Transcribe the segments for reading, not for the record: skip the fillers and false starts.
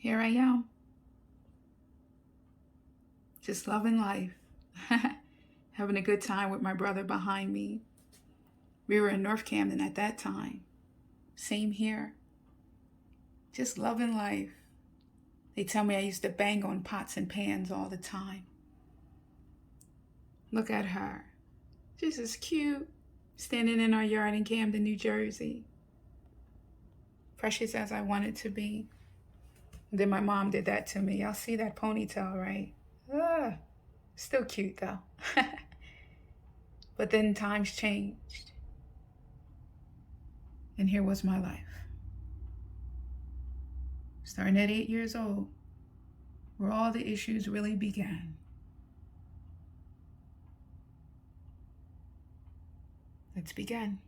Here I am, just loving life, having a good time with my brother behind me. We were in North Camden at that time. Same here, just loving life. They tell me I used to bang on pots and pans all the time. Look at her, just as cute, standing in our yard in Camden, New Jersey. Precious as I wanted to be. Then my mom did that to me. Y'all see that ponytail, right? Still cute though. But then times changed. And here was my life. Starting at 8 years old, where all the issues really began. Let's begin.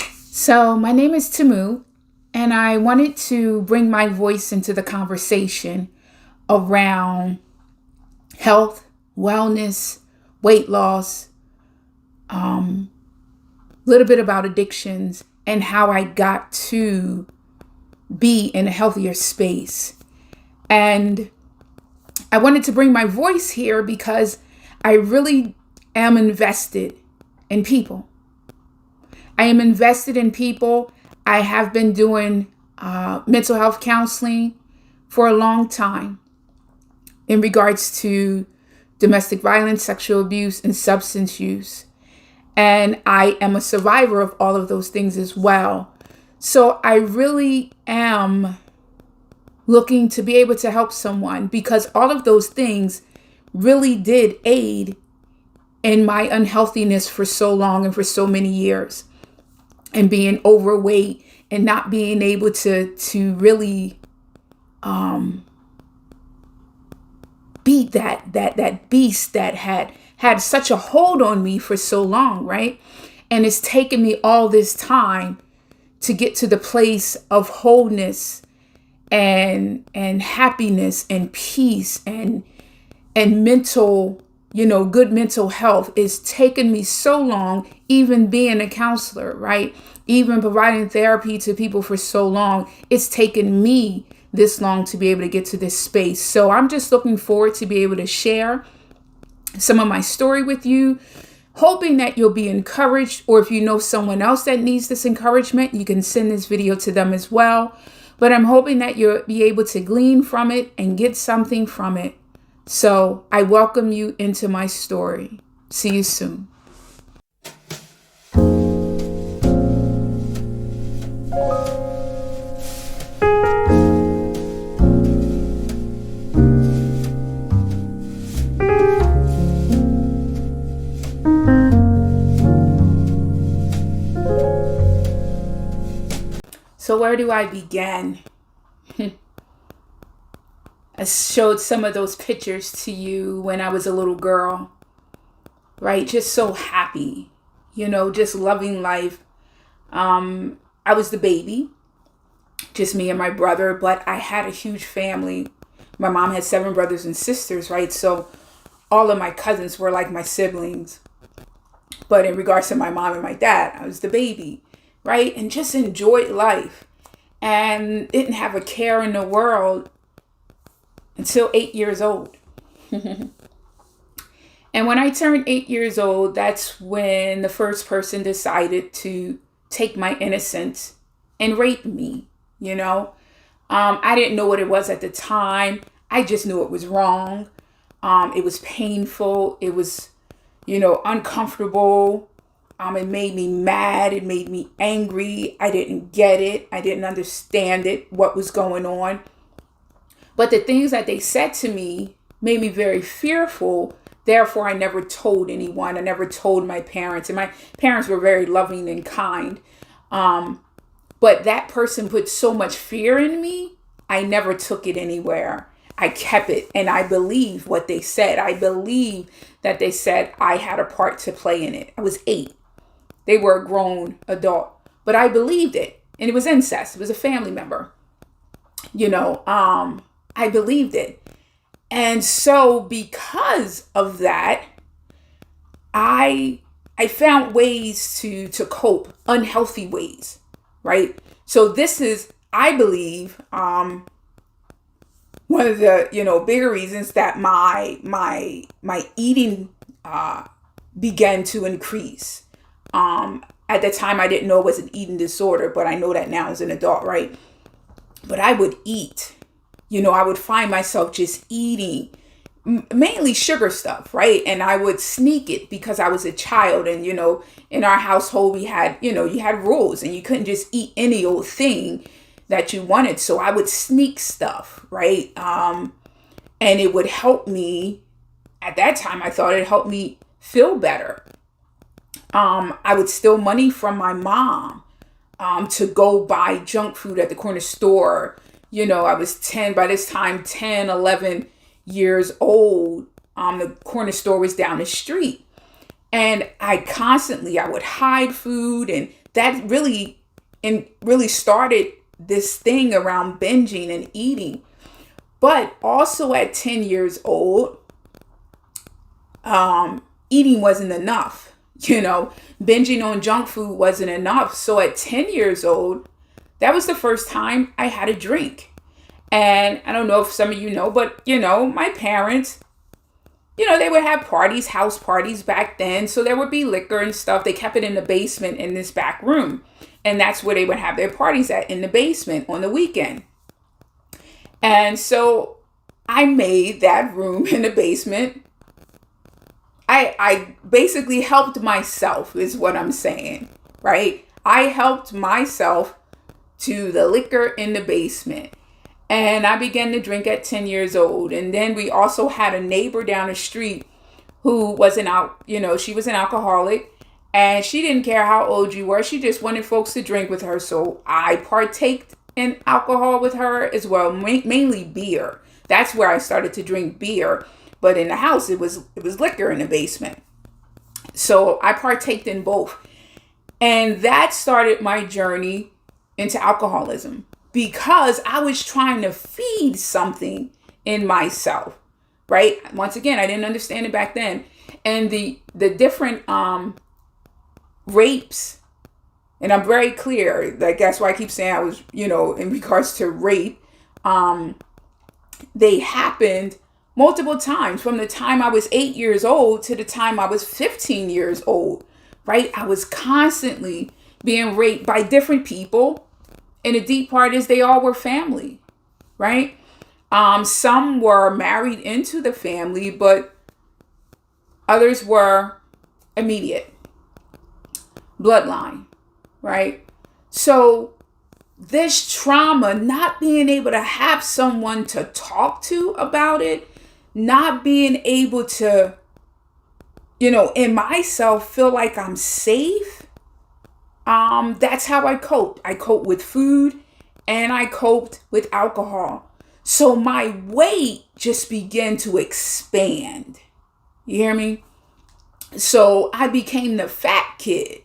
So my name is Tamu, and I wanted to bring my voice into the conversation around health, wellness, weight loss, little bit about addictions and how I got to be in a healthier space. And I wanted to bring my voice here because I really am invested in people. I am invested in people. I have been doing mental health counseling for a long time in regards to domestic violence, sexual abuse, and substance use. And I am a survivor of all of those things as well. So I really am looking to be able to help someone because all of those things really did aid in my unhealthiness for so long and for so many years. And being overweight and not being able to really beat that beast that had such a hold on me for so long, right? And it's taken me all this time to get to the place of wholeness and happiness and peace and mental, good mental health. It's taken me so long, even being a counselor, right? Even providing therapy to people for so long. It's taken me this long to be able to get to this space. So I'm just looking forward to be able to share some of my story with you, hoping that you'll be encouraged, or if you know someone else that needs this encouragement, you can send this video to them as well. But I'm hoping that you'll be able to glean from it and get something from it. So I welcome you into my story. See you soon. So where do I begin? I showed some of those pictures to you when I was a little girl, right? Just so happy, just loving life. I was the baby, just me and my brother, but I had a huge family. My mom had 7 brothers and sisters, right? So all of my cousins were like my siblings. But in regards to my mom and my dad, I was the baby, right? And just enjoyed life and didn't have a care in the world until 8 years old. And when I turned 8 years old, that's when the first person decided to take my innocence and rape me, I didn't know what it was at the time. I just knew it was wrong. It was painful. It was, uncomfortable. It made me mad. It made me angry. I didn't get it. I didn't understand it, what was going on. But the things that they said to me made me very fearful. Therefore, I never told anyone. I never told my parents. And my parents were very loving and kind. But that person put so much fear in me, I never took it anywhere. I kept it. And I believe what they said. I believe that they said I had a part to play in it. I was 8. They were a grown adult. But I believed it. And it was incest. It was a family member. I believed it. And so because of that, I found ways to cope, unhealthy ways, right? So this is I believe one of the bigger reasons that my eating began to increase. At the time, I didn't know it was an eating disorder, but I know that now as an adult, right? But I would eat. I would find myself just eating mainly sugar stuff, right? And I would sneak it because I was a child. And, in our household, we had, you had rules and you couldn't just eat any old thing that you wanted. So I would sneak stuff, right? And it would help me. At that time, I thought it helped me feel better. I would steal money from my mom to go buy junk food at the corner store. I was 10, by this time, 10, 11 years old. The corner store was down the street. And I would hide food. And that really started this thing around binging and eating. But also at 10 years old, eating wasn't enough. Binging on junk food wasn't enough. So at 10 years old, that was the first time I had a drink. And I don't know if some of you know, but, my parents, they would have parties, house parties back then. So there would be liquor and stuff. They kept it in the basement in this back room. And that's where they would have their parties at, in the basement on the weekend. And so I made that room in the basement. I basically helped myself is what I'm saying, right? I helped myself to the liquor in the basement. And I began to drink at 10 years old. And then we also had a neighbor down the street who was she was an alcoholic. And she didn't care how old you were. She just wanted folks to drink with her. So I partaked in alcohol with her as well, mainly beer. That's where I started to drink beer. But in the house, it was liquor in the basement. So I partaked in both. And that started my journey into alcoholism because I was trying to feed something in myself, right? Once again, I didn't understand it back then. And the different rapes, and I'm very clear, like that's why I keep saying I was, in regards to rape, they happened multiple times from the time I was 8 years old to the time I was 15 years old, right? I was constantly being raped by different people. And the deep part is they all were family, right? Some were married into the family, but others were immediate bloodline, right? So this trauma, not being able to have someone to talk to about it, not being able to, in myself feel like I'm safe. That's how I coped. I coped with food and I coped with alcohol. So my weight just began to expand. You hear me? So I became the fat kid,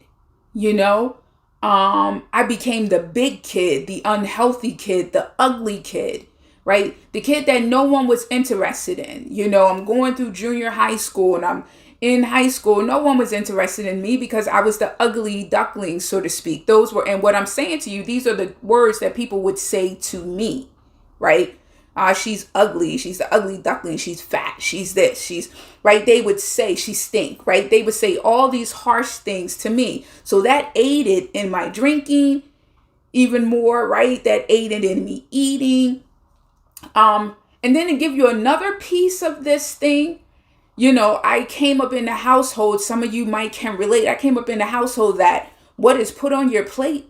I became the big kid, the unhealthy kid, the ugly kid. Right? The kid that no one was interested in. I'm going through junior high school and I'm in high school. No one was interested in me because I was the ugly duckling, so to speak. And what I'm saying to you, these are the words that people would say to me, right? She's ugly. She's the ugly duckling. She's fat. She's this. She's, right? They would say she stink, right? They would say all these harsh things to me. So that aided in my drinking even more, right? That aided in me eating. And then to give you another piece of this thing, I came up in the household, some of you can relate. I came up in the household that what is put on your plate,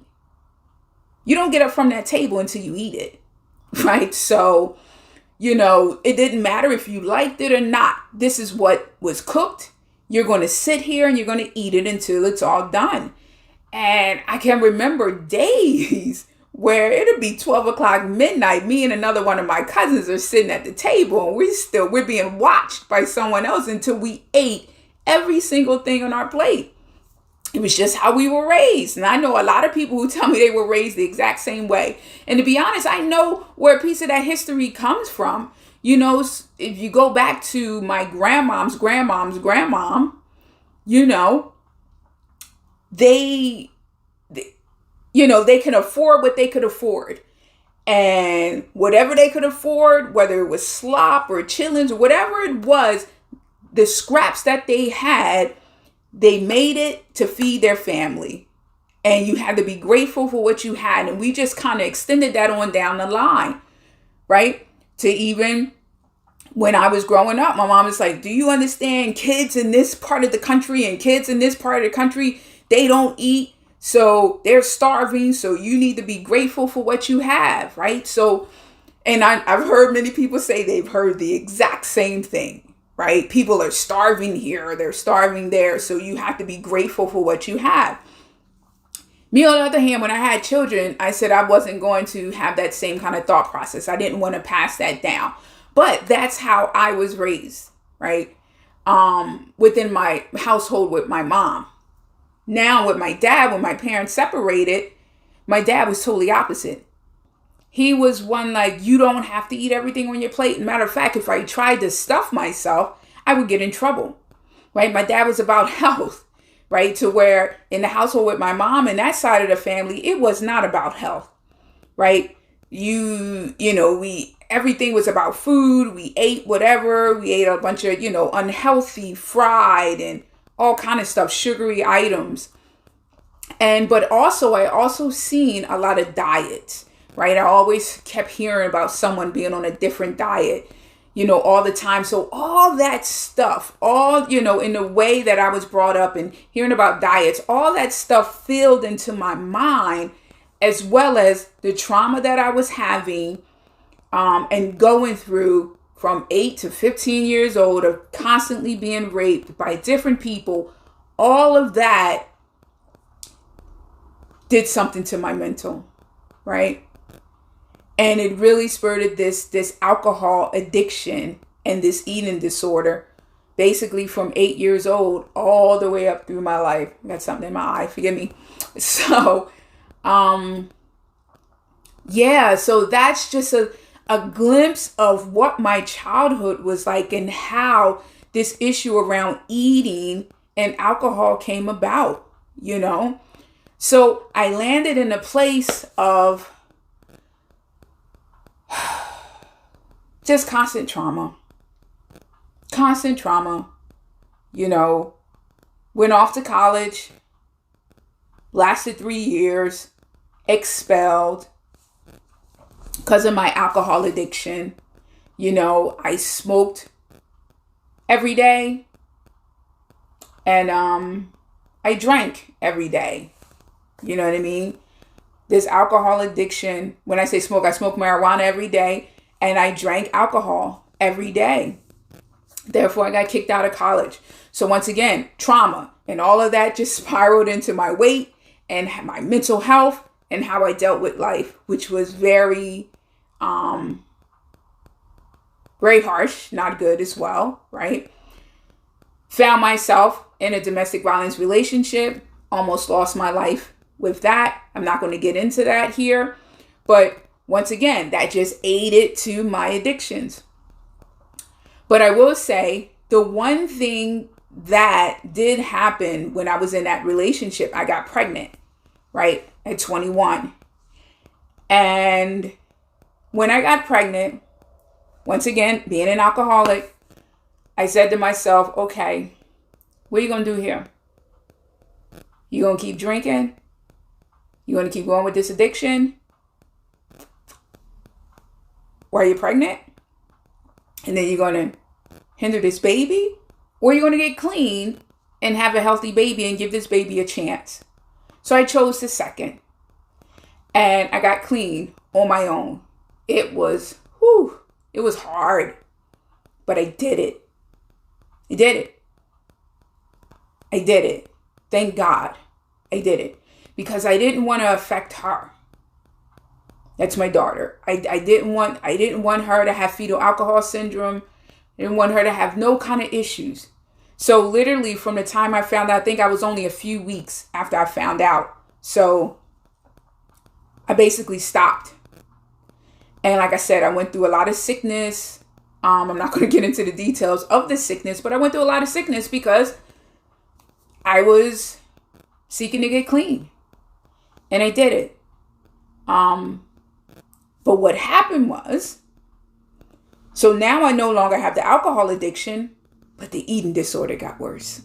you don't get up from that table until you eat it, right? So, it didn't matter if you liked it or not. This is what was cooked. You're going to sit here and you're going to eat it until it's all done. And I can remember days where it'll be 12 o'clock midnight. Me and another one of my cousins are sitting at the table and we're being watched by someone else until we ate every single thing on our plate. It was just how we were raised. And I know a lot of people who tell me they were raised the exact same way. And to be honest, I know where a piece of that history comes from. If you go back to my grandmom's grandmom, they can afford what they could afford. And whatever they could afford, whether it was slop or chillings or whatever it was, the scraps that they had, they made it to feed their family. And you had to be grateful for what you had. And we just kind of extended that on down the line, right? To even when I was growing up, my mom was like, do you understand kids in this part of the country and kids in this part of the country, they don't eat. So they're starving. So you need to be grateful for what you have, right? So, and I've heard many people say they've heard the exact same thing, right? People are starving here, they're starving there. So you have to be grateful for what you have. Me, on the other hand, when I had children, I said I wasn't going to have that same kind of thought process. I didn't want to pass that down. But that's how I was raised, right? Within my household with my mom. Now with my dad, when my parents separated, my dad was totally opposite. He was one like, you don't have to eat everything on your plate. Matter of fact, if I tried to stuff myself, I would get in trouble, right? My dad was about health. Right? To where in the household with my mom and that side of the family, it was not about health, right? Everything was about food. We ate whatever. We ate a bunch of, unhealthy, fried and all kind of stuff, sugary items. But I also seen a lot of diets, right? I always kept hearing about someone being on a different diet, all the time. So all that stuff, in the way that I was brought up and hearing about diets, all that stuff filled into my mind, as well as the trauma that I was having and going through from 8 to 15 years old of constantly being raped by different people. All of that did something to my mental, right? And it really spurred this alcohol addiction and this eating disorder, basically from 8 years old all the way up through my life. I got something in my eye, forgive me. So, so that's just a glimpse of what my childhood was like and how this issue around eating and alcohol came about, So I landed in a place of just constant trauma, went off to college, lasted 3 years, expelled because of my alcohol addiction. I smoked every day and I drank every day. You know what I mean? This alcohol addiction, when I say smoke, I smoke marijuana every day and I drank alcohol every day. Therefore, I got kicked out of college. So once again, trauma and all of that just spiraled into my weight and my mental health and how I dealt with life, which was very, very harsh, not good as well, right? Found myself in a domestic violence relationship, almost lost my life with that. I'm not going to get into that here. But once again, that just aided to my addictions. But I will say the one thing that did happen when I was in that relationship, I got pregnant, right, at 21. And when I got pregnant, once again, being an alcoholic, I said to myself, okay, what are you going to do here? You going to keep drinking? You going to keep going with this addiction? Or are you pregnant? And then you're going to hinder this baby? Or you're going to get clean and have a healthy baby and give this baby a chance? So I chose the second. And I got clean on my own. It was hard. But I did it. I did it. Thank God I did it. Because I didn't want to affect her. That's my daughter. I didn't want her to have fetal alcohol syndrome. I didn't want her to have no kind of issues. So literally from the time I found out, I think I was only a few weeks after I found out. So I basically stopped. And like I said, I went through a lot of sickness. I'm not going to get into the details of the sickness, but I went through a lot of sickness because I was seeking to get clean. And I did it. But what happened was, so now I no longer have the alcohol addiction, but the eating disorder got worse.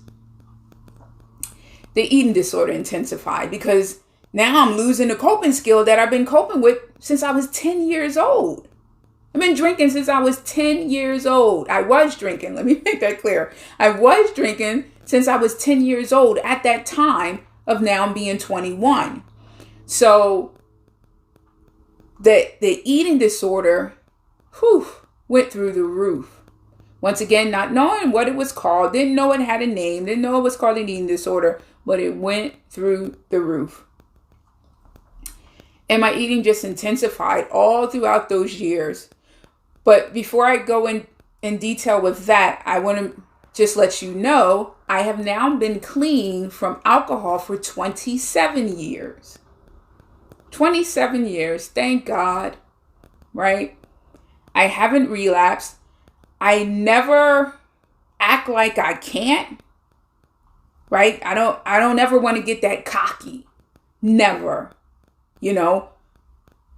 The eating disorder intensified because now I'm losing the coping skill that I've been coping with since I was 10 years old. I've been drinking since I was 10 years old. I was drinking. Let me make that clear. I was drinking since I was 10 years old at that time of now being 21. So the eating disorder went through the roof. Once again, not knowing what it was called, didn't know it had a name, didn't know it was called an eating disorder, but it went through the roof. And my eating just intensified all throughout those years. But before I go in detail with that, I want to just let you know, I have now been clean from alcohol for 27 years. 27 years, thank God, right? I haven't relapsed. I never act like I can't, right? I don't ever want to get that cocky. Never,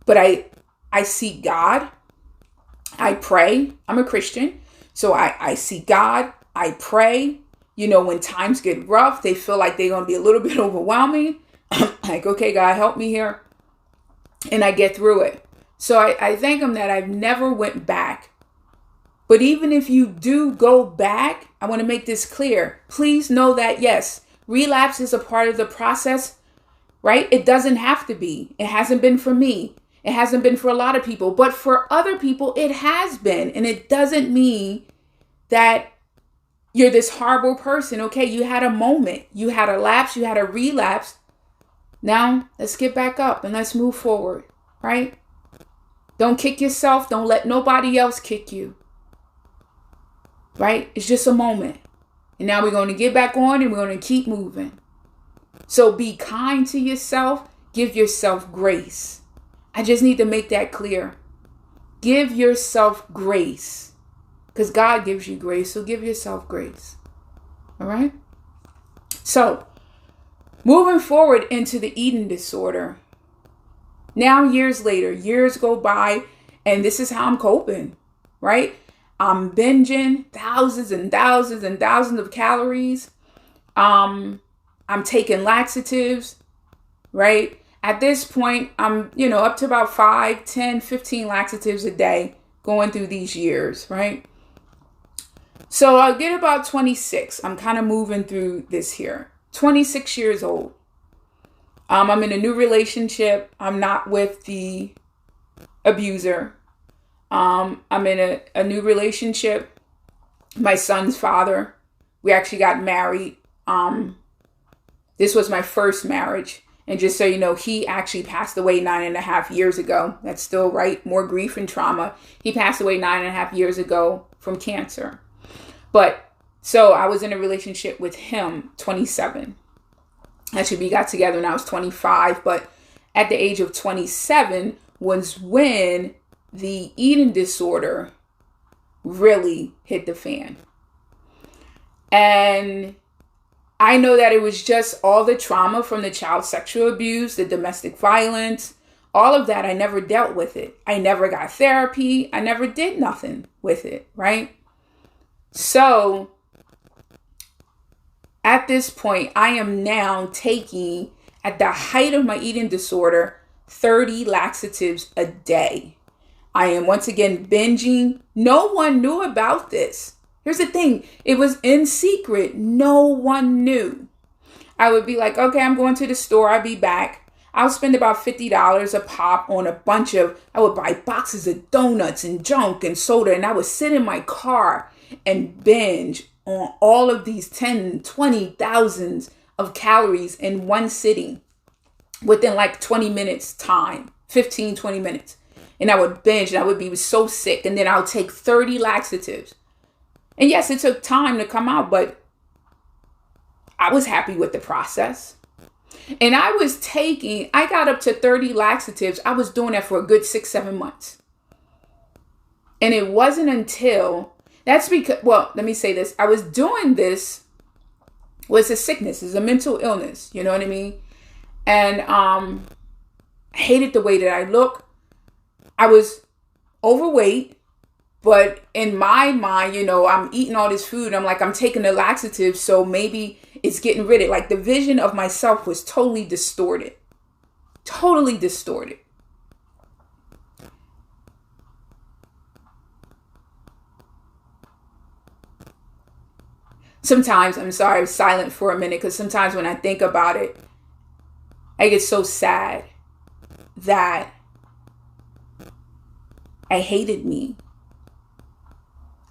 But I seek God. I pray. I'm a Christian. So I seek God. I pray. When times get rough, they feel like they're going to be a little bit overwhelming. Like, okay, God, help me here. And I get through it. So I thank him that I've never went back. But even if you do go back, I want to make this clear. Please know that, yes, relapse is a part of the process, right? It doesn't have to be. It hasn't been for me. It hasn't been for a lot of people. But for other people, it has been. And it doesn't mean that you're this horrible person. Okay, you had a moment. You had a lapse. You had a relapse. Now, let's get back up and let's move forward, right? Don't kick yourself. Don't let nobody else kick you. Right? It's just a moment. And now we're going to get back on and we're going to keep moving. So be kind to yourself. Give yourself grace. I just need to make that clear. Give yourself grace. Because God gives you grace. So give yourself grace. All right? So moving forward into the eating disorder. Now years later, years go by, and this is how I'm coping, right? I'm binging thousands and thousands and thousands of calories. I'm taking laxatives, right? At this point, I'm, up to about 5, 10, 15 laxatives a day going through these years, right? So I'll get about 26. I'm kind of moving through this here. 26 years old. I'm in a new relationship. I'm not with the abuser. I'm in a new relationship. My son's father. We actually got married. This was my first marriage. And just so you know, he actually passed away 9.5 years ago. That's still right. More grief and trauma. He passed away 9.5 years ago from cancer. But so I was in a relationship with him, 27. Actually, we got together when I was 25. But at the age of 27 was when the eating disorder really hit the fan. And I know that it was just all the trauma from the child sexual abuse, the domestic violence, all of that. I never dealt with it. I never got therapy. I never did nothing with it, right? So at this point, I am now taking, at the height of my eating disorder, 30 laxatives a day. I am once again binging. No one knew about this. Here's the thing. It was in secret. No one knew. I would be like, okay, I'm going to the store. I'll be back. I'll spend about $50 a pop on a bunch of, I would buy boxes of donuts and junk and soda. And I would sit in my car and binge on all of these 10, 20,000 of calories in one sitting within like 20 minutes time, 15, 20 minutes. And I would binge and I would be so sick. And then I would take 30 laxatives. And yes, it took time to come out, but I was happy with the process. And I got up to 30 laxatives. I was doing that for a good 6-7 months. And it wasn't until, that's because, well, let me say this. I was doing this, was a sickness, it's a mental illness. You know what I mean? And I hated the way that I look. I was overweight, but in my mind, I'm eating all this food. I'm like, I'm taking the laxative, so maybe it's getting rid of it. Like, the vision of myself was totally distorted. Totally distorted. Sometimes, I'm sorry, I'm silent for a minute, because sometimes when I think about it, I get so sad that I hated me.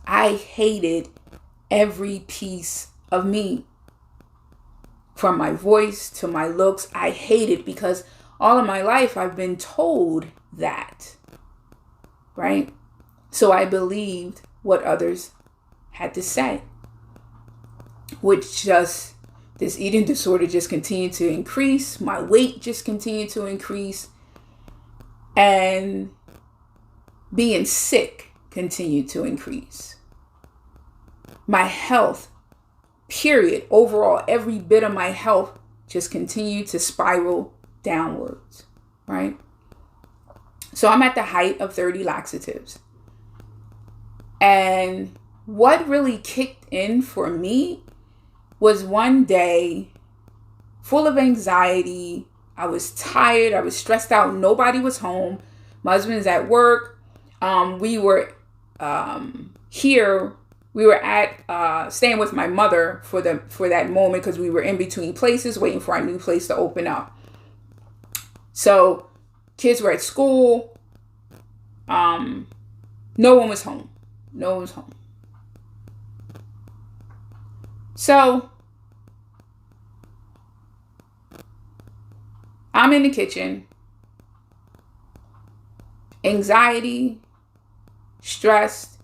I hated every piece of me. From my voice to my looks, I hated, because all of my life I've been told that, right? So I believed what others had to say, which just, this eating disorder just continued to increase. My weight just continued to increase, and being sick continued to increase. My health, period, overall, every bit of my health just continued to spiral downwards, right? So I'm at the height of 30 laxatives. And what really kicked in for me was one day full of anxiety. I was tired. I was stressed out. Nobody was home. My husband's at work. We were here. We were at staying with my mother for that moment, because we were in between places waiting for our new place to open up. So kids were at school. No one was home. No one was home. So I'm in the kitchen. Anxiety, stressed.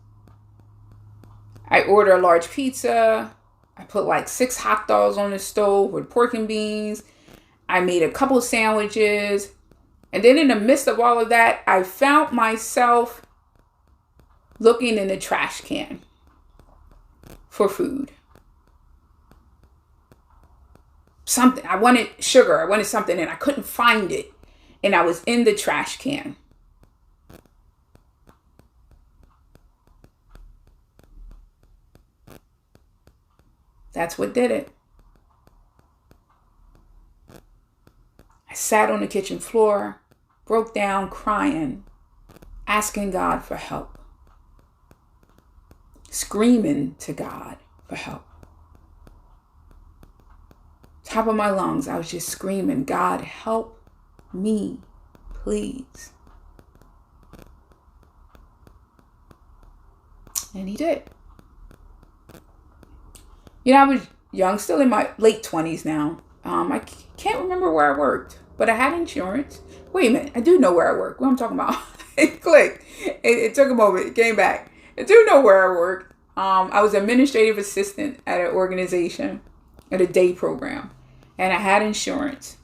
I order a large pizza. I put like 6 hot dogs on the stove with pork and beans. I made a couple sandwiches. And then in the midst of all of that, I found myself looking in the trash can for food. Something. I wanted sugar. I wanted something, and I couldn't find it. And I was in the trash can. That's what did it. I sat on the kitchen floor, broke down crying, asking God for help, screaming to God for help. Top of my lungs, I was just screaming, God, help me, please. And he did. I was young, still in my late 20s now. I can't remember where I worked, but I had insurance. Wait a minute, I do know where I work. What I'm talking about? It clicked. It took a moment. It came back. I do know where I worked. I was administrative assistant at an organization, at a day program, and I had insurance.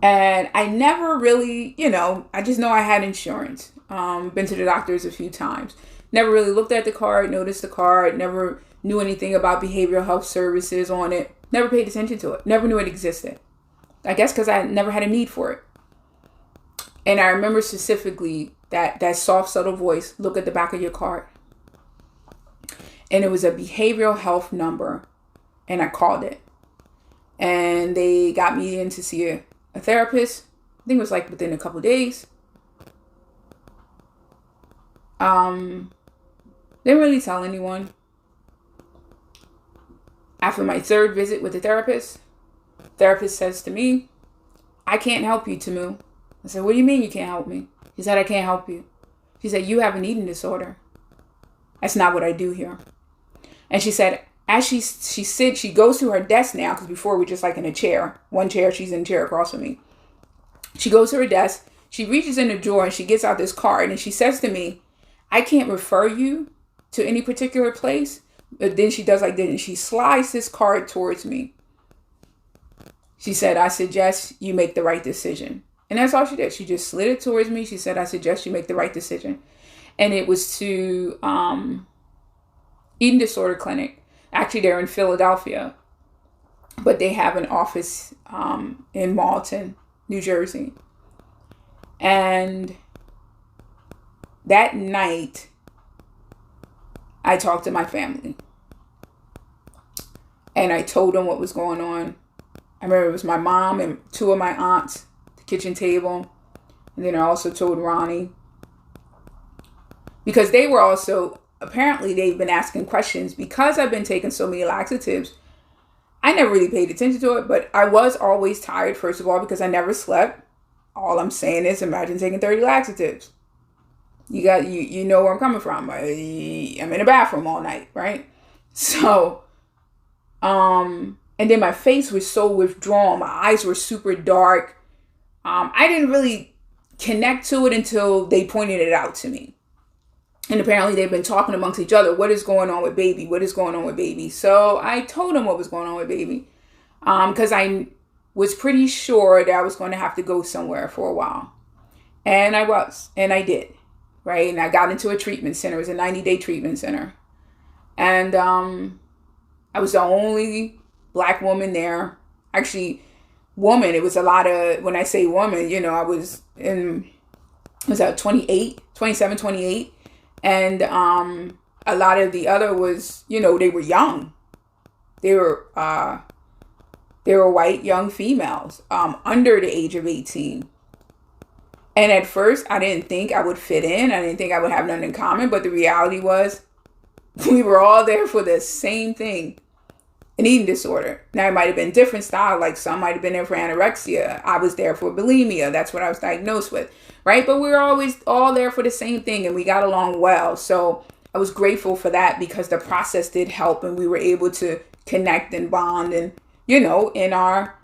And I never really, I just know I had insurance. Been to the doctors a few times. Never really looked at the card, noticed the card, never knew anything about behavioral health services on it. Never paid attention to it. Never knew it existed. I guess because I never had a need for it. And I remember specifically that soft, subtle voice, look at the back of your card. And it was a behavioral health number. And I called it. And they got me in to see a therapist. I think it was like within a couple of days. Didn't really tell anyone. After my 3rd visit with the therapist says to me, I can't help you, Tamu. I said, what do you mean you can't help me? She said, I can't help you. She said, you have an eating disorder. That's not what I do here. And she said, as she said, she goes to her desk now, because before we were just like in a chair. One chair, she's in a chair across from me. She goes to her desk. She reaches in the drawer and she gets out this card. And she says to me, I can't refer you to any particular place. But then she does like this, and she slides this card towards me. She said, I suggest you make the right decision. And that's all she did. She just slid it towards me. She said, I suggest you make the right decision. And it was to eating disorder clinic. Actually, they're in Philadelphia, but they have an office in Malton, New Jersey. And that night, I talked to my family. And I told them what was going on. I remember it was my mom and two of my aunts at the kitchen table. And then I also told Ronnie. Because they were also, apparently they've been asking questions. Because I've been taking so many laxatives, I never really paid attention to it. But I was always tired, first of all, because I never slept. All I'm saying is, imagine taking 30 laxatives. You know where I'm coming from. I'm in the bathroom all night, right? So, and then my face was so withdrawn. My eyes were super dark. I didn't really connect to it until they pointed it out to me. And apparently they've been talking amongst each other. What is going on with baby? What is going on with baby? So I told them what was going on with baby. Because I was pretty sure that I was going to have to go somewhere for a while. And I was. And I did. Right? And I got into a treatment center. It was a 90-day treatment center. And I was the only Black woman there. Actually, woman. It was a lot of, when I say woman, I was 27, 28. And a lot of the other was, they were young. They were white young females under the age of 18. And at first, I didn't think I would fit in. I didn't think I would have nothing in common. But the reality was, we were all there for the same thing, an eating disorder. Now, it might have been different style. Like some might have been there for anorexia. I was there for bulimia. That's what I was diagnosed with, right? But we were always all there for the same thing, and we got along well. So I was grateful for that, because the process did help, and we were able to connect and bond and, in our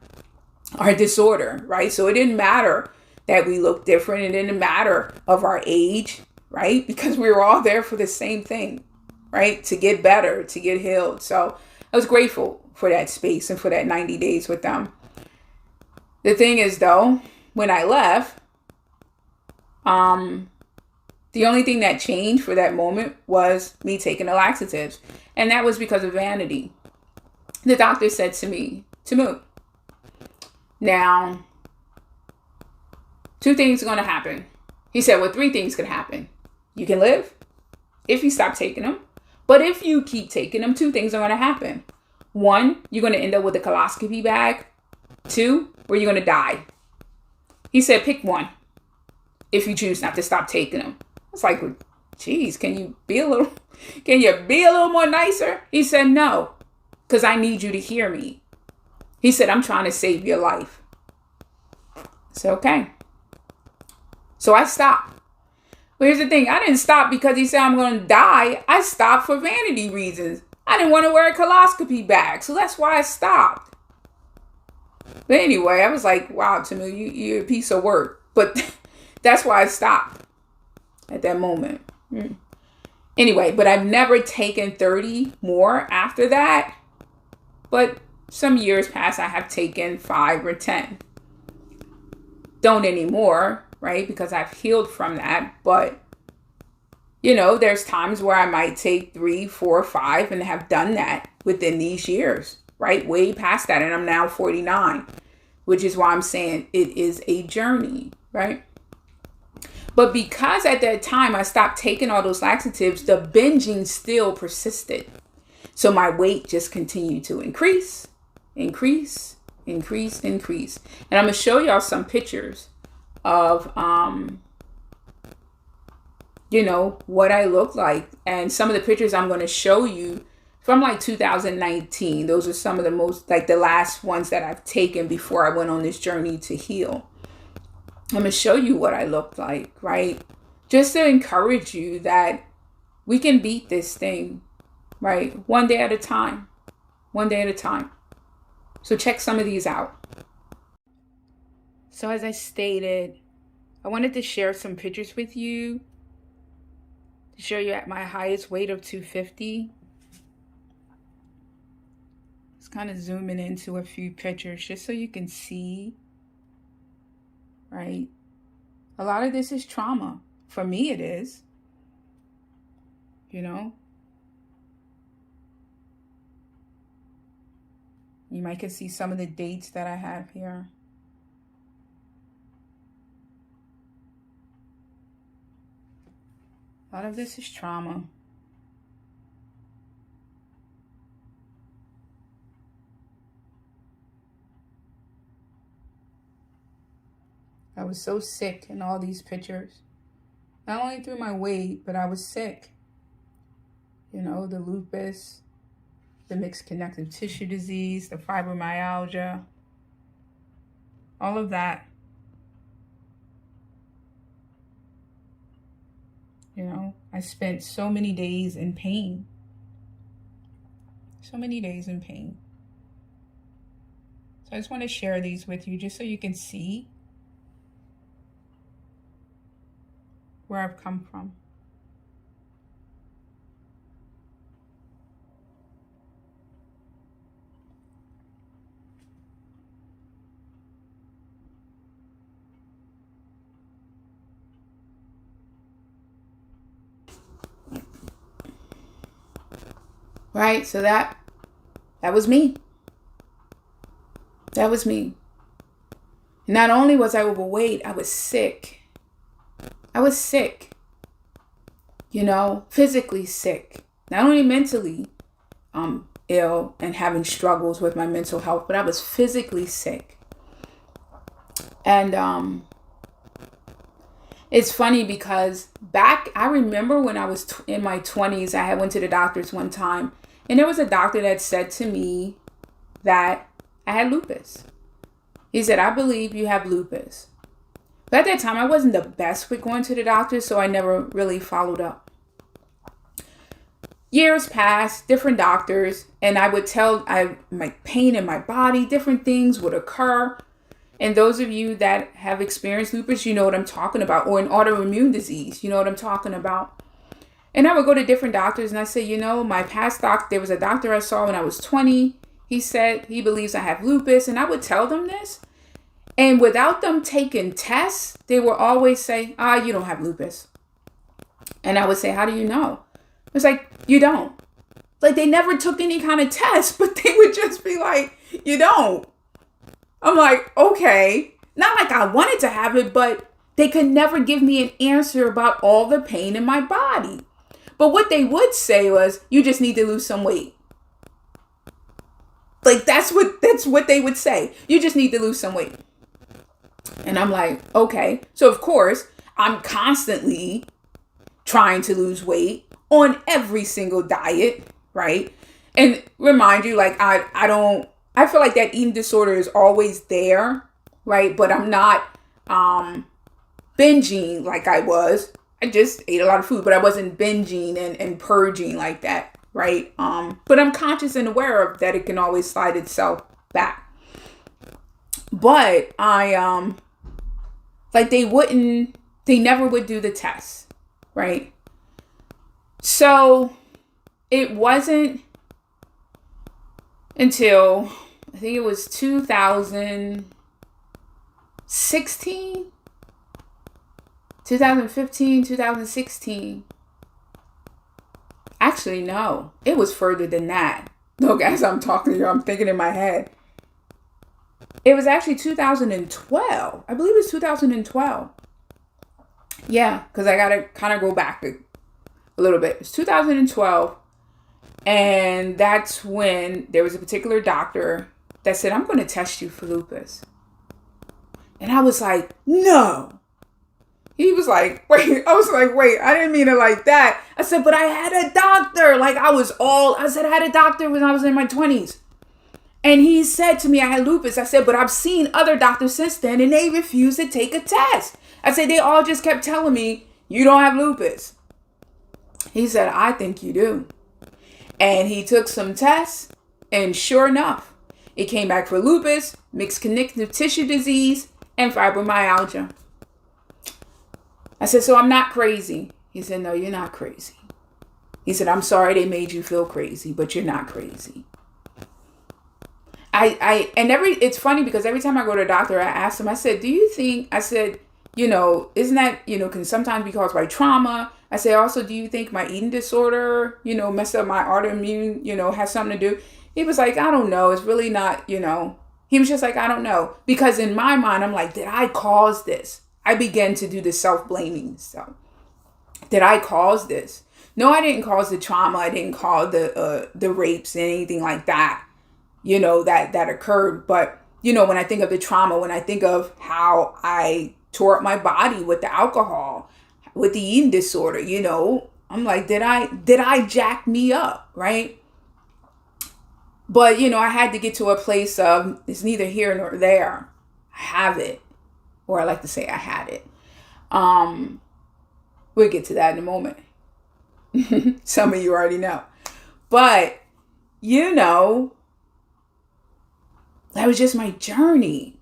disorder, right? So it didn't matter that we looked different. It didn't matter of our age, right? Because we were all there for the same thing, right? To get better, to get healed. So I was grateful for that space and for that 90 days with them. The thing is, though, when I left, the only thing that changed for that moment was me taking the laxatives. And that was because of vanity. The doctor said to me, Tamu, now, 2 things are going to happen. He said, well, 3 things could happen. You can live if you stop taking them. But if you keep taking them, 2 things are going to happen. 1, you're going to end up with a coloscopy bag. 2, or you're going to die. He said, pick one if you choose not to stop taking them. It's like, geez, can you be a little more nicer? He said, no, because I need you to hear me. He said, I'm trying to save your life. I said, okay. So I stopped. But here's the thing. I didn't stop because he said I'm going to die. I stopped for vanity reasons. I didn't want to wear a coloscopy bag. So that's why I stopped. But anyway, I was like, wow, Tamu, you're a piece of work. But that's why I stopped at that moment. Anyway, but I've never taken 30 more after that. But some years past, I have taken 5 or 10. Don't anymore, right? Because I've healed from that. But, there's times where I might take 3, 4, 5 and have done that within these years, right? Way past that. And I'm now 49, which is why I'm saying it is a journey, right? But because at that time I stopped taking all those laxatives, the binging still persisted. So my weight just continued to increase. And I'm going to show y'all some pictures of, what I look like. And some of the pictures I'm going to show you from like 2019. Those are some of the most, like the last ones that I've taken before I went on this journey to heal. I'm going to show you what I look like, right? Just to encourage you that we can beat this thing, right? One day at a time. So check some of these out. So as I stated, I wanted to share some pictures with you to show you at my highest weight of 250. Just kind of zooming into a few pictures just so you can see, right? A lot of this is trauma. For me, it is. You might can see some of the dates that I have here. A lot of this is trauma. I was so sick in all these pictures. Not only through my weight, but I was sick. You know, the lupus, the mixed connective tissue disease, the fibromyalgia, all of that. You know, I spent so many days in pain. So many days in pain. So I just want to share these with you just so you can see where I've come from. Right? So that was me. That was me. Not only was I overweight, I was sick. I was sick. You know, physically sick. Not only mentally ill and having struggles with my mental health, but I was physically sick. And it's funny because I remember when I was in my 20s, I had went to the doctors one time, and there was a doctor that said to me that I had lupus. He said, I believe you have lupus. But at that time, I wasn't the best with going to the doctor, so I never really followed up. Years passed, different doctors, and I would tell my pain in my body, different things would occur. And those of you that have experienced lupus, you know what I'm talking about, or an autoimmune disease, you know what I'm talking about. And I would go to different doctors and I say, you know, my past doctor, there was a doctor I saw when I was 20. He said he believes I have lupus, and I would tell them this. And without them taking tests, they will always say, you don't have lupus. And I would say, how do you know? It's like, you don't. Like, they never took any kind of test, but they would just be like, you don't. I'm like, okay. Not like I wanted to have it, but they could never give me an answer about all the pain in my body. But what they would say was, you just need to lose some weight. Like, that's what they would say. You just need to lose some weight. And I'm like, okay. So of course, I'm constantly trying to lose weight on every single diet, right? And remind you, like, I feel like that eating disorder is always there, right? But I'm not binging like I was. I just ate a lot of food, but I wasn't binging and purging like that, right? But I'm conscious and aware of that it can always slide itself back. But they never would do the tests, right? So it wasn't until, I think it was 2016, 2015, 2016. Actually, no, it was further than that. Look, as I'm talking to you, I'm thinking in my head. It was actually 2012. I believe it was 2012. Yeah, because I got to kind of go back a little bit. It's 2012. And that's when there was a particular doctor that said, I'm going to test you for lupus. And I was like, no. He was like, wait. I was like, wait, I didn't mean it like that. I said, but I had a doctor. Like, I had a doctor when I was in my 20s. And he said to me, I had lupus. I said, but I've seen other doctors since then, and they refused to take a test. I said, they all just kept telling me, you don't have lupus. He said, I think you do. And he took some tests, and sure enough, it came back for lupus, mixed connective tissue disease, and fibromyalgia. I said, so I'm not crazy. He said, no, you're not crazy. He said, I'm sorry they made you feel crazy, but you're not crazy. It's funny because every time I go to a doctor, I ask them, I said, isn't that, can sometimes be caused by trauma? I say, also, do you think my eating disorder, messed up my autoimmune, has something to do? He was like, I don't know. It's really not, he was just like, I don't know. Because in my mind, I'm like, did I cause this? I began to do the self-blaming stuff. Did I cause this? No, I didn't cause the trauma. I didn't cause the rapes and anything like that, that occurred. But, when I think of the trauma, when I think of how I tore up my body with the alcohol, with the eating disorder, I'm like, did I jack me up, right? But, I had to get to a place of, it's neither here nor there. I have it. Or I like to say I had it. We'll get to that in a moment. Some of you already know. But, that was just my journey.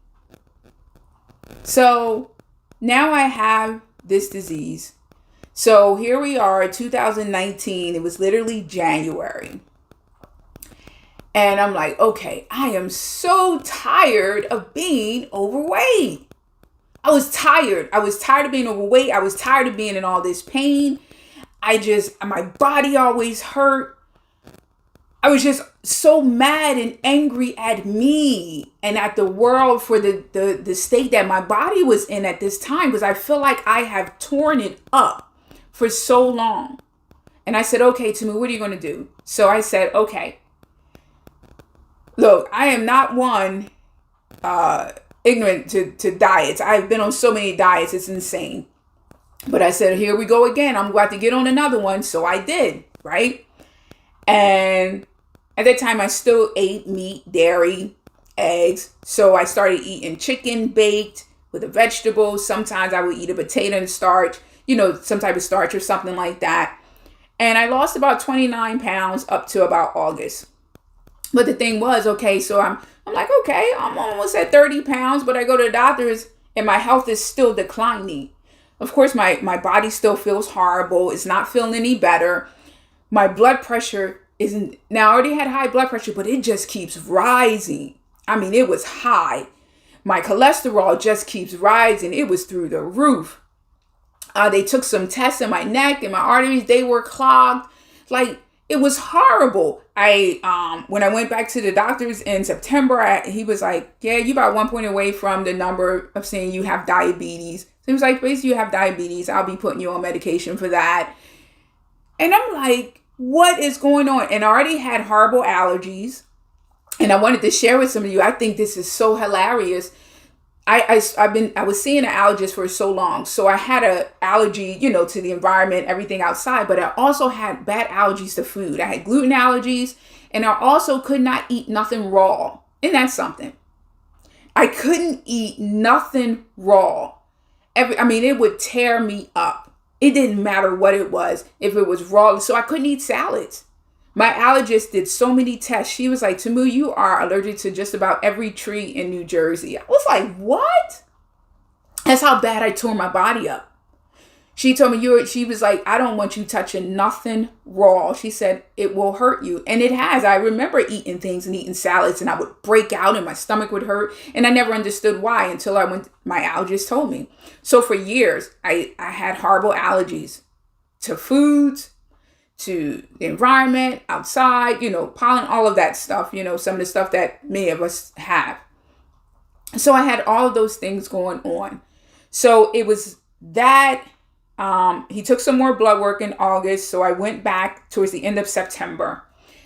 So now I have this disease. So here we are, 2019. It was literally January. And I'm like, okay, I am so tired of being overweight. I was tired. I was tired of being overweight. I was tired of being in all this pain. My body always hurt. I was just so mad and angry at me and at the world for the state that my body was in at this time, because I feel like I have torn it up for so long. And I said, okay, Tamu, what are you going to do? So I said, okay, look, I am not one ignorant to diets. I've been on so many diets, it's insane. But I said, here we go again. I'm about to get on another one. So I did, right? And at that time, I still ate meat, dairy, eggs. So I started eating chicken baked with the vegetables. Sometimes I would eat a potato and starch, some type of starch or something like that. And I lost about 29 pounds up to about August. But the thing was, okay, so I'm like, okay, I'm almost at 30 pounds, but I go to the doctors and my health is still declining. Of course, my body still feels horrible. It's not feeling any better. My blood pressure isn't, now I already had high blood pressure, but it just keeps rising. I mean, it was high. My cholesterol just keeps rising. It was through the roof. They took some tests in my neck and my arteries. They were clogged. Like, it was horrible. When I went back to the doctors in September, he was like, yeah, you about 1 point away from the number of saying you have diabetes. So he was like, basically you have diabetes. I'll be putting you on medication for that. And I'm like, what is going on? And I already had horrible allergies. And I wanted to share with some of you. I think this is so hilarious. I was seeing an allergist for so long. So I had an allergy, to the environment, everything outside, but I also had bad allergies to food. I had gluten allergies, and I also could not eat nothing raw. And that's something. I couldn't eat nothing raw. It would tear me up. It didn't matter what it was, if it was raw. So I couldn't eat salads. My allergist did so many tests. She was like, Tamu, you are allergic to just about every tree in New Jersey. I was like, what? That's how bad I tore my body up. She told me, she was like, I don't want you touching nothing raw. She said, it will hurt you. And it has. I remember eating things and eating salads, and I would break out and my stomach would hurt. And I never understood why until my allergist told me. So for years, I had horrible allergies to foods, to the environment, outside, pollen, all of that stuff, some of the stuff that many of us have. So I had all of those things going on. So it was that, he took some more blood work in August. So I went back towards the end of September.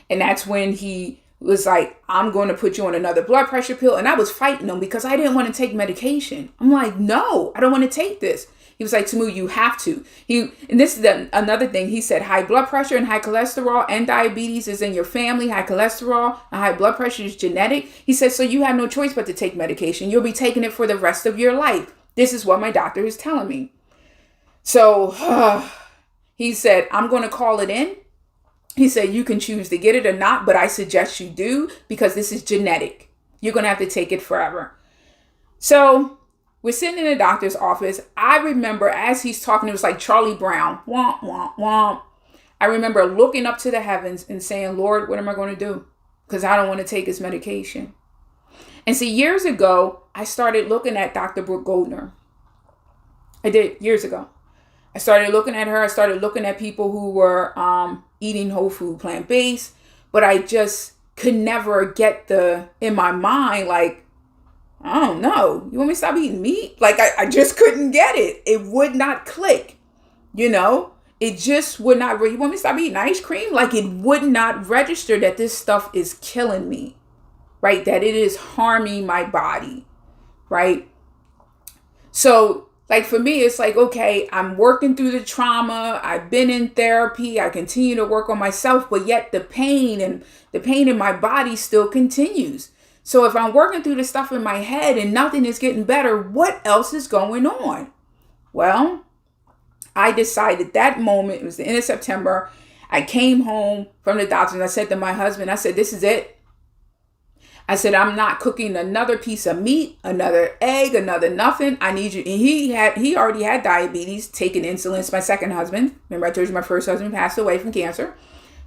And that's when he was like, I'm going to put you on another blood pressure pill. And I was fighting him because I didn't want to take medication. I'm like, no, I don't want to take this. He was like, Tamu, you have to. And this is another thing. He said, high blood pressure and high cholesterol and diabetes is in your family. High cholesterol and high blood pressure is genetic. He said, so you have no choice but to take medication. You'll be taking it for the rest of your life. This is what my doctor is telling me. So he said, I'm going to call it in. He said, you can choose to get it or not, but I suggest you do because this is genetic. You're going to have to take it forever. So we're sitting in the doctor's office. I remember as he's talking, it was like Charlie Brown. Womp, womp, womp. I remember looking up to the heavens and saying, Lord, what am I going to do? Because I don't want to take his medication. And see, years ago, I started looking at Dr. Brooke Goldner. I did years ago. I started looking at her. I started looking at people who were eating whole food, plant-based. But I just could never get in my mind, like, I don't know. You want me to stop eating meat? Like, I just couldn't get it. It would not click, it just would not, you want me to stop eating ice cream? Like, it would not register that this stuff is killing me, right? That it is harming my body, right? So like for me, it's like, okay, I'm working through the trauma. I've been in therapy. I continue to work on myself, but yet the pain in my body still continues. So if I'm working through the stuff in my head and nothing is getting better, what else is going on? Well, I decided that moment, it was the end of September. I came home from the doctor and I said to my husband, I said, this is it. I said, I'm not cooking another piece of meat, another egg, another nothing. I need you. And he already had diabetes, taking insulin. It's my second husband. Remember I told you my first husband passed away from cancer.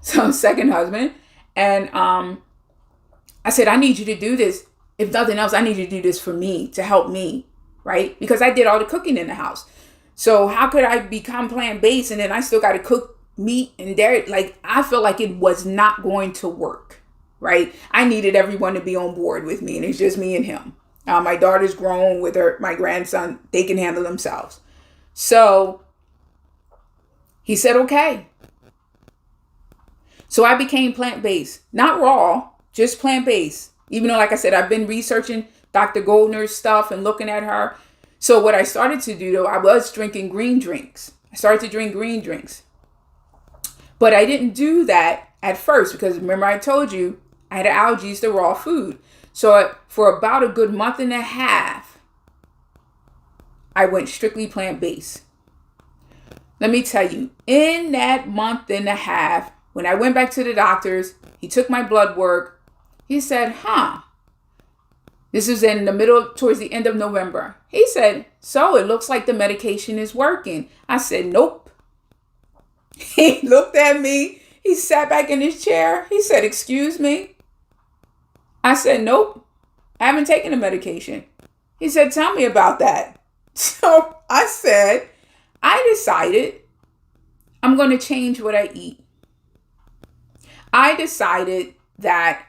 So second husband. And I said, I need you to do this. If nothing else, I need you to do this for me, to help me, right? Because I did all the cooking in the house. So how could I become plant-based and then I still got to cook meat and dairy? Like, I felt like it was not going to work. Right? I needed everyone to be on board with me, and it's just me and him. My daughter's grown with my grandson. They can handle themselves. So he said, okay. So I became plant-based, not raw, just plant-based. Even though, like I said, I've been researching Dr. Goldner's stuff and looking at her. So what I started to do, though, I was drinking green drinks. I started to drink green drinks. But I didn't do that at first because remember I told you, I had allergies to raw food. So for about a good month and a half, I went strictly plant-based. Let me tell you, in that month and a half, when I went back to the doctors, he took my blood work. He said, this is towards the end of November. He said, so it looks like the medication is working. I said, nope. He looked at me. He sat back in his chair. He said, excuse me. I said, nope, I haven't taken the medication. He said, tell me about that. So I said, I decided I'm going to change what I eat. I decided that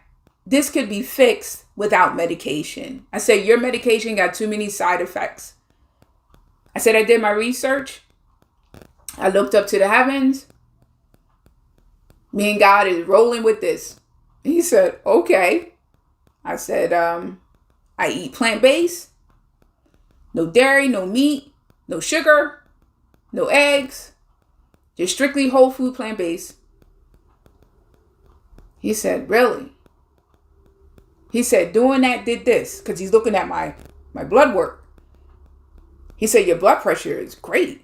this could be fixed without medication. I said, your medication got too many side effects. I said, I did my research. I looked up to the heavens. Me and God is rolling with this. He said, okay. I said, I eat plant-based, no dairy, no meat, no sugar, no eggs, just strictly whole food plant-based. He said, really? He said, doing that did this, because he's looking at my blood work. He said, your blood pressure is great.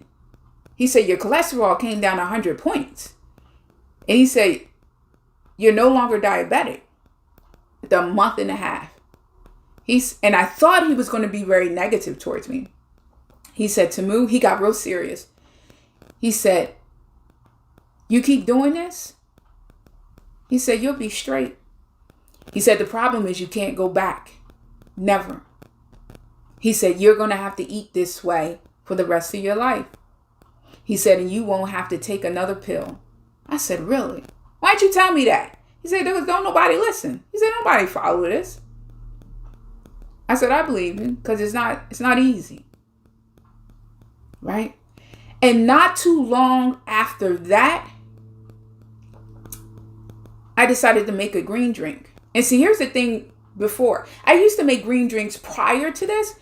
He said, your cholesterol came down 100 points. And he said, you're no longer diabetic. A month and a half. And I thought he was going to be very negative towards me. He said, Tamu, he got real serious. He said, you keep doing this? He said, you'll be straight. He said, the problem is you can't go back. Never. He said, you're going to have to eat this way for the rest of your life. He said, and you won't have to take another pill. I said, really? Why'd you tell me that? He said, don't nobody listen. He said, nobody follow this. I said, I believe him because it's not easy. Right? And not too long after that, I decided to make a green drink. And see, here's the thing before. I used to make green drinks prior to this.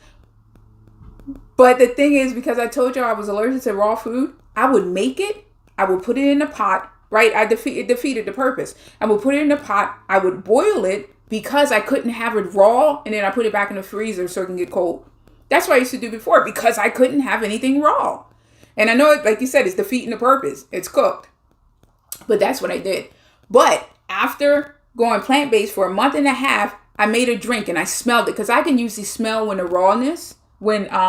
But the thing is, because I told you I was allergic to raw food, I would make it. I would put it in a pot. Right? It defeated the purpose. I would put it in a pot. I would boil it because I couldn't have it raw. And then I put it back in the freezer so it can get cold. That's what I used to do before because I couldn't have anything raw. And I know, like you said, it's defeating the purpose. It's cooked. But that's what I did. But after going plant-based for a month and a half, I made a drink and I smelled it because I can usually smell when the rawness, like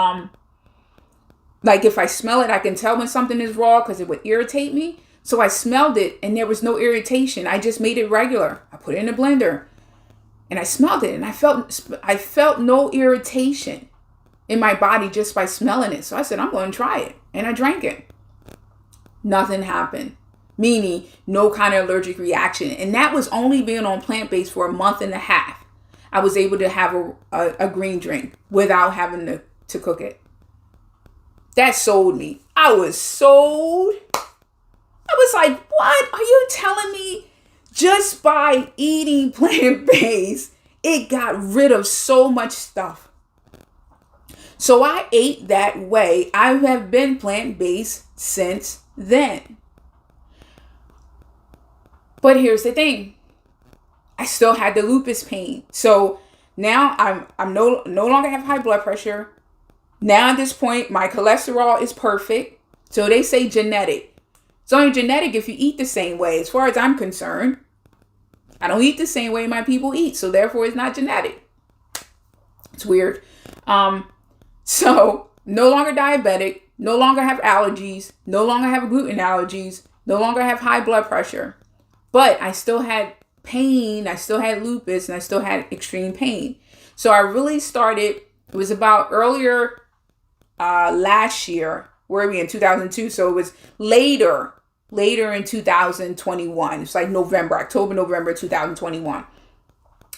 if I smell it, I can tell when something is raw because it would irritate me. So I smelled it and there was no irritation. I just made it regular. I put it in a blender and I smelled it and I felt no irritation in my body just by smelling it. So I said, I'm going to try it. And I drank it. Nothing happened. Meaning no kind of allergic reaction. And that was only being on plant-based for a month and a half. I was able to have a green drink without having to cook it. That sold me. I was sold. was like, what are you telling me? Just by eating plant-based, it got rid of so much stuff. So I ate that way. I have been plant-based since then. But here's the thing. I still had the lupus pain. So now I'm no longer have high blood pressure. Now at this point, my cholesterol is perfect. So they say genetic. It's only genetic if you eat the same way. As far as I'm concerned, I don't eat the same way my people eat. So therefore, it's not genetic. It's weird. So no longer diabetic, no longer have allergies, no longer have gluten allergies, no longer have high blood pressure. But I still had pain, I still had lupus, and I still had extreme pain. So I really started, it was about earlier last year, where are we in 2002? So it was later in 2021. It's like October, November 2021.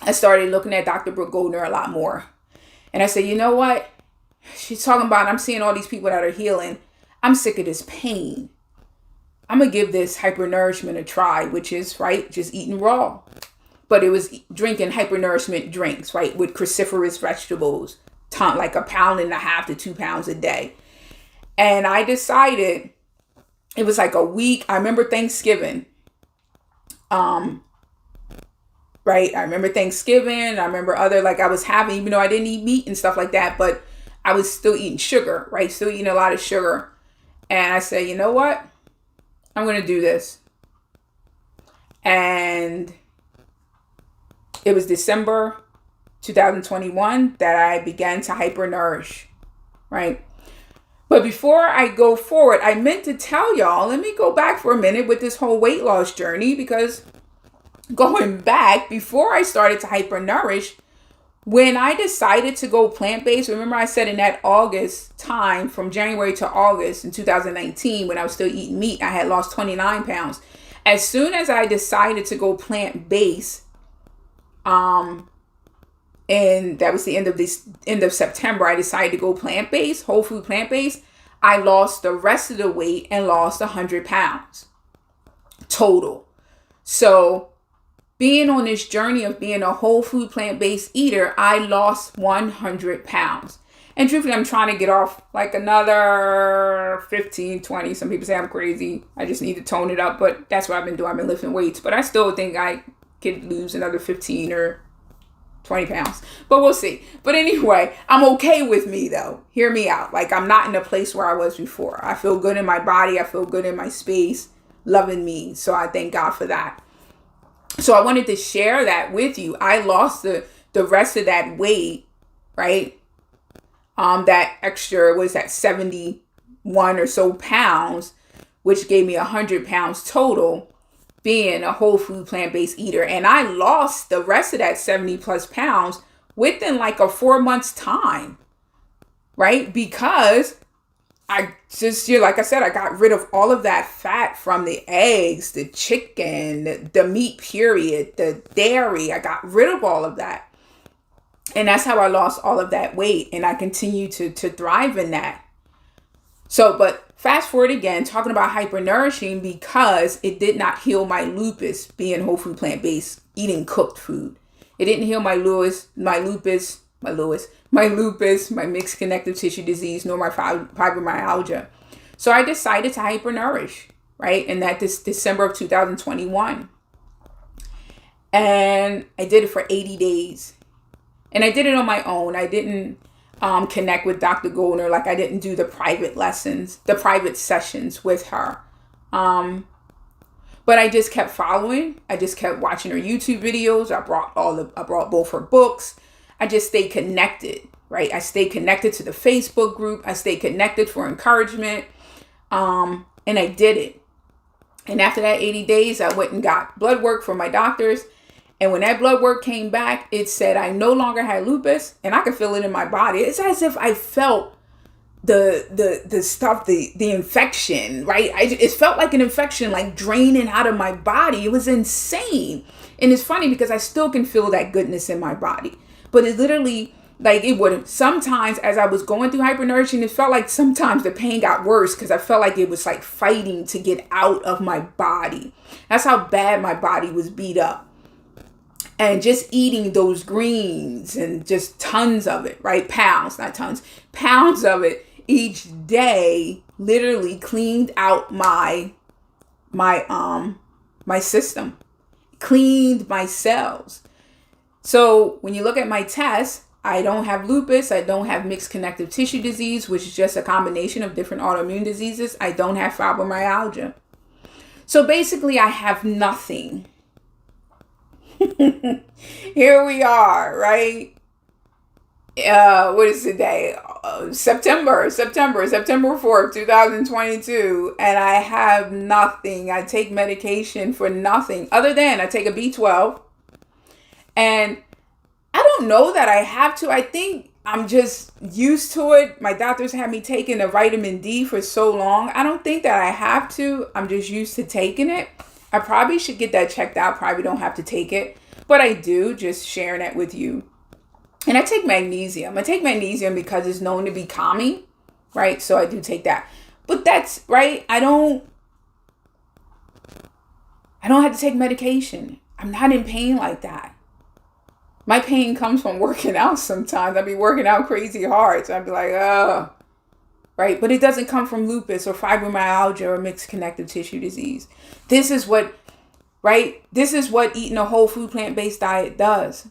I started looking at Dr. Brooke Goldner a lot more. And I said, you know what? She's talking about, I'm seeing all these people that are healing. I'm sick of this pain. I'm going to give this hypernourishment a try, which is, right, just eating raw. But it was drinking hypernourishment drinks, right, with cruciferous vegetables, like 1.5 pounds to 2 pounds a day. And I decided, it was like a week. I remember Thanksgiving. Right? I remember Thanksgiving. I remember I was having, even though I didn't eat meat and stuff like that, but I was still eating sugar, right? Still eating a lot of sugar. And I said, you know what? I'm going to do this. And it was December 2021 that I began to hypernourish, right? But before I go forward, I meant to tell y'all, let me go back for a minute with this whole weight loss journey, because going back, before I started to hypernourish, when I decided to go plant-based, remember I said in that August time, from January to August in 2019, when I was still eating meat, I had lost 29 pounds. As soon as I decided to go plant-based, and that was the end of September, I decided to go plant-based, whole food plant-based. I lost the rest of the weight and lost 100 pounds total. So being on this journey of being a whole food plant-based eater, I lost 100 pounds. And truthfully, I'm trying to get off like another 15, 20. Some people say I'm crazy. I just need to tone it up. But that's what I've been doing. I've been lifting weights. But I still think I could lose another 15 or 20 pounds. But we'll see. But anyway, I'm okay with me though. Hear me out. Like, I'm not in a place where I was before. I feel good in my body. I feel good in my space. Loving me. So I thank God for that. So I wanted to share that with you. I lost the rest of that weight, right? That extra, was that 71 or so pounds, which gave me 100 pounds total, being a whole food plant-based eater. And I lost the rest of that 70 plus pounds within like a 4 months time, right? Because I just, like I said, I got rid of all of that fat from the eggs, the chicken, the meat, period, the dairy. I got rid of all of that. And that's how I lost all of that weight. And I continue to thrive in that. So, but fast forward again, talking about hypernourishing, because it did not heal my lupus, being whole food plant-based, eating cooked food. It didn't heal my lupus, my mixed connective tissue disease, nor my fibromyalgia. So I decided to hypernourish, right? And that this December of 2021. And I did it for 80 days. And I did it on my own. I didn't connect with Dr. Goldner. Like, I didn't do the private lessons, the private sessions with her. But I just kept following. I just kept watching her YouTube videos. I brought both her books. I just stayed connected, right? I stayed connected to the Facebook group. I stayed connected for encouragement. And I did it. And after that 80 days, I went and got blood work from my doctors. And when that blood work came back, it said I no longer had lupus, and I could feel it in my body. It's as if I felt the stuff, the infection, right? It felt like an infection, like draining out of my body. It was insane. And it's funny because I still can feel that goodness in my body. But it literally, Like it would sometimes, as I was going through hypernourishing, it felt like sometimes the pain got worse because I felt like it was like fighting to get out of my body. That's how bad my body was beat up. And just eating those greens and just tons of it, right? Pounds, not tons, pounds of it each day literally cleaned out my system, cleaned my cells. So when you look at my tests, I don't have lupus. I don't have mixed connective tissue disease, which is just a combination of different autoimmune diseases. I don't have fibromyalgia. So basically, I have nothing. Here we are, right? What is today? September 4th, 2022. And I have nothing. I take medication for nothing other than I take a B12. And I don't know that I have to. I think I'm just used to it. My doctors had me taking a vitamin D for so long. I don't think that I have to. I'm just used to taking it. I probably should get that checked out. Probably don't have to take it. But I do, just sharing it with you. And I take magnesium. I take magnesium because it's known to be calming, right? So I do take that. But that's, right, I don't have to take medication. I'm not in pain like that. My pain comes from working out sometimes. I'd be working out crazy hard. So I'd be like, oh, right? But it doesn't come from lupus or fibromyalgia or mixed connective tissue disease. This is what, right? This is what eating a whole food plant-based diet does.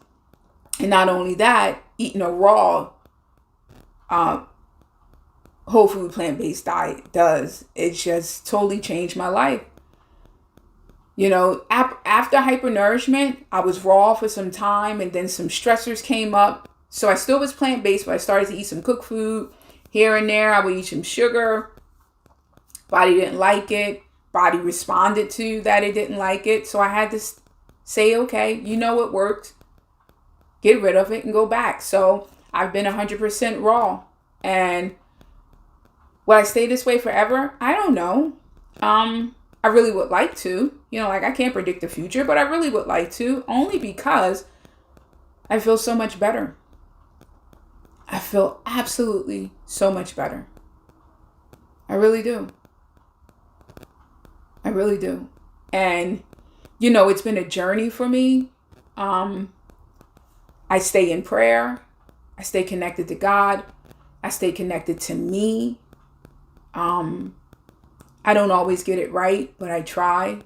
And not only that, eating a raw whole food plant-based diet does. It just totally changed my life. You know, after hypernourishment, I was raw for some time and then some stressors came up. So I still was plant-based, but I started to eat some cooked food here and there. I would eat some sugar. Body didn't like it. Body responded to that it didn't like it. So I had to say, okay, you know what worked. Get rid of it and go back. So I've been 100% raw. And will I stay this way forever? I don't know. I really would like to. You know, like I can't predict the future, but I really would like to, only because I feel so much better. I feel absolutely so much better. I really do. I really do. And, you know, it's been a journey for me. I stay in prayer. I stay connected to God. I stay connected to me. I don't always get it right, but I try,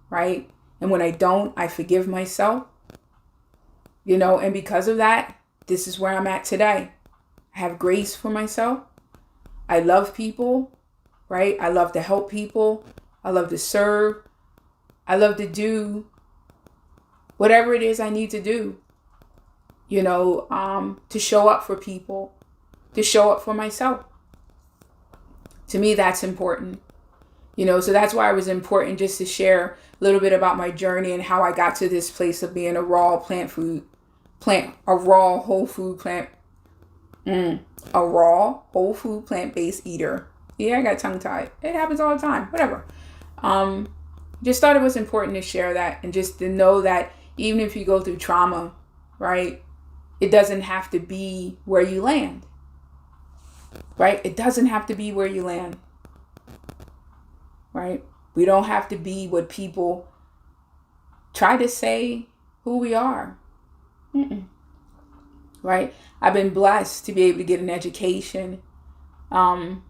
right? And when I don't, I forgive myself. You know, and because of that, this is where I'm at today. I have grace for myself. I love people, right? I love to help people. I love to serve. I love to do whatever it is I need to do, you know, to show up for people, to show up for myself. To me, that's important. You know, so that's why it was important just to share a little bit about my journey and how I got to this place of being a raw whole food plant-based eater. Yeah, I got tongue tied. It happens all the time, whatever. Just thought it was important to share that and just to know that even if you go through trauma, right, it doesn't have to be where you land, right? It doesn't have to be where you land. Right? We don't have to be what people try to say who we are. Right? I've been blessed to be able to get an education. You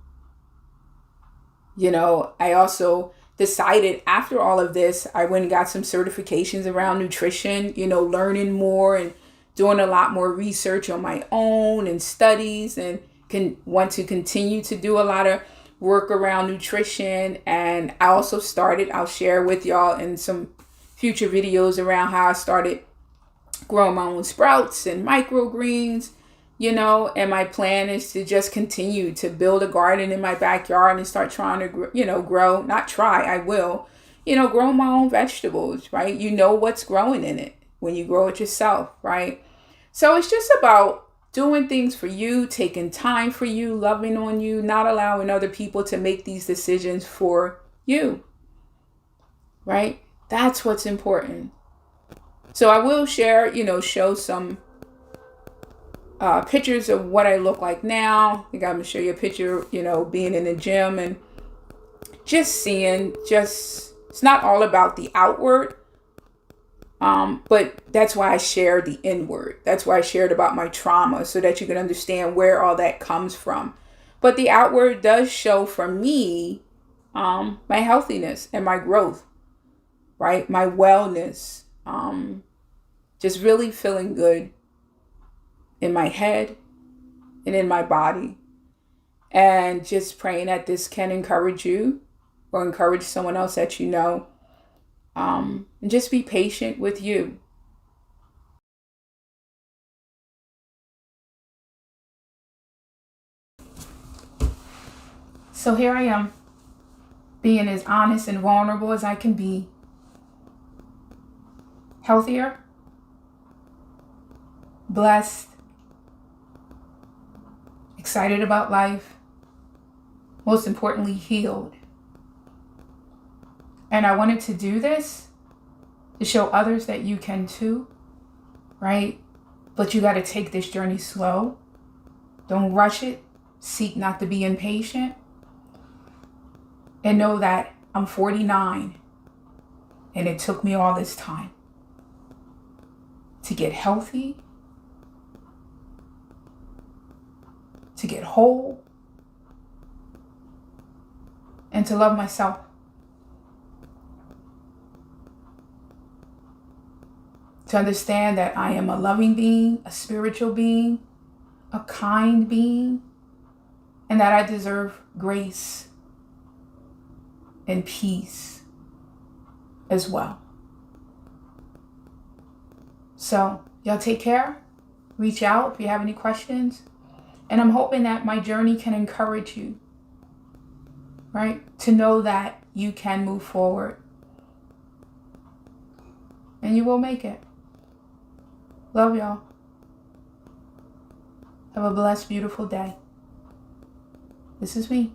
know, I also decided after all of this, I went and got some certifications around nutrition, you know, learning more and doing a lot more research on my own and studies, and want to continue to do a lot of work around nutrition. And I also started, I'll share with y'all in some future videos around how I started growing my own sprouts and microgreens, you know, and my plan is to just continue to build a garden in my backyard and start trying to, you know, grow, not try, I will, you know, grow my own vegetables, right? You know what's growing in it when you grow it yourself, right? So it's just about doing things for you, taking time for you, loving on you, not allowing other people to make these decisions for you, right? That's what's important. So I will share, you know, show some pictures of what I look like now. I think I'm going to show you a picture, being in the gym and just seeing, it's not all about the outward. But that's why I shared the inward. That's why I shared about my trauma, so that you can understand where all that comes from. But the outward does show for me, my healthiness and my growth, right? My wellness, just really feeling good in my head and in my body, and just praying that this can encourage you or encourage someone else that you know. And just be patient with you. So here I am, being as honest and vulnerable as I can be. Healthier, blessed, excited about life, most importantly, healed. And I wanted to do this to show others that you can too, right? But you got to take this journey slow. Don't rush it. Seek not to be impatient. And know that I'm 49 and it took me all this time to get healthy, to get whole, and to love myself. To understand that I am a loving being, a spiritual being, a kind being, and that I deserve grace and peace as well. So, y'all take care. Reach out if you have any questions. And I'm hoping that my journey can encourage you, right? To know that you can move forward. And you will make it. Love y'all. Have a blessed, beautiful day. This is me.